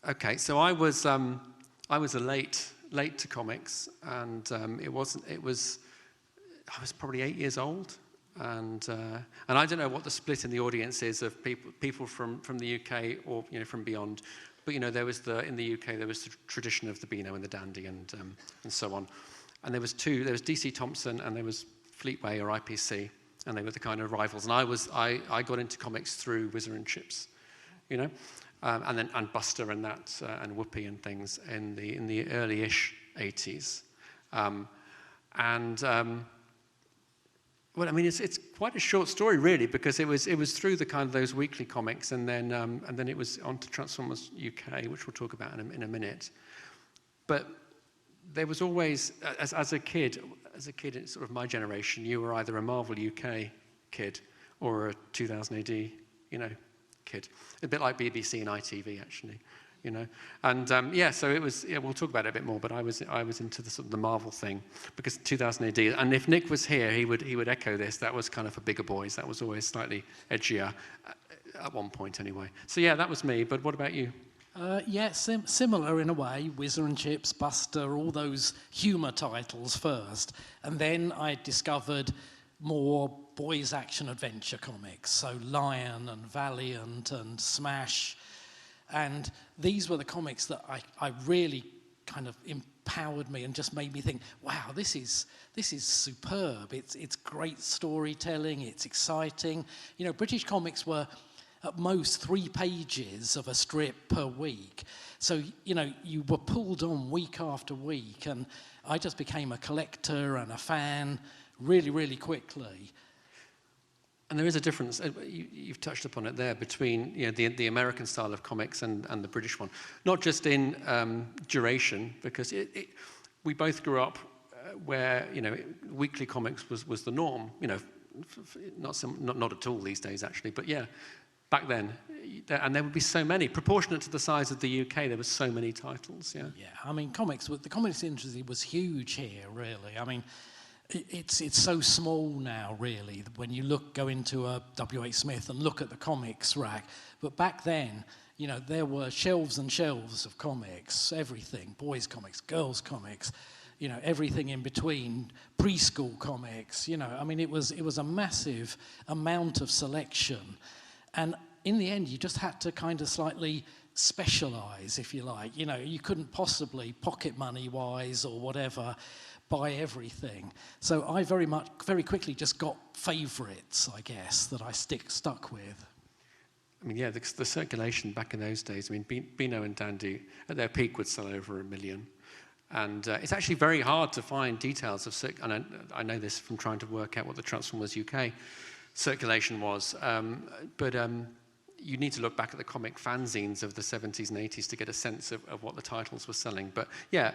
Okay, so I was a late to comics, and I was probably 8 years old, and I don't know what the split in the audience is of people from the UK or from beyond, but there was in the UK there was the tradition of the Beano and the Dandy and so on, and there was DC Thompson and there was Fleetway or IPC, and they were the kind of rivals, and I got into comics through Whizzer and Chips, and Buster and that and Whoopi and things in the early-ish 80s, well, I mean, it's quite a short story, really, because it was through the kind of those weekly comics, and then it was on to Transformers UK, which we'll talk about in a minute. But there was always, as a kid, in sort of my generation, you were either a Marvel UK kid or a 2000 AD, kid. A bit like BBC and ITV, actually. And so it was. Yeah, we'll talk about it a bit more. But I was into the sort of the Marvel thing because 2000 AD. And if Nick was here, he would echo this. That was kind of for bigger boys. That was always slightly edgier, at one point anyway. So yeah, that was me. But what about you? Similar in a way. Whizzer and Chips, Buster, all those humour titles first, and then I discovered more boys' action adventure comics. So Lion and Valiant and Smash. And these were the comics that I really kind of empowered me and just made me think, wow, this is superb. It's great storytelling. It's exciting. British comics were at most 3 pages of a strip per week. So, you were pulled on week after week. And I just became a collector and a fan really, really quickly. And there is a difference, you've touched upon it there, between the American style of comics and the British one. Not just in duration, because we both grew up where weekly comics was the norm. Not at all these days, actually, but yeah, back then. And there would be so many, proportionate to the size of the UK, there were so many titles, yeah. Yeah, I mean, the comics industry was huge here, really. I mean, it's so small now, really, when you go into a W.H. Smith and look at the comics rack. But back then, there were shelves and shelves of comics, everything, boys' comics, girls' comics, everything in between, preschool comics, I mean, it was a massive amount of selection. And in the end, you just had to kind of slightly specialise, if you like. You couldn't possibly, pocket money-wise or whatever, buy everything. So I very quickly just got favourites, I guess, that I stuck with. I mean, yeah, the circulation back in those days, I mean, Beano and Dandy at their peak would sell over 1 million. And it's actually very hard to find details of, and I know this from trying to work out what the Transformers UK circulation was, but you need to look back at the comic fanzines of the 70s and 80s to get a sense of what the titles were selling. But yeah,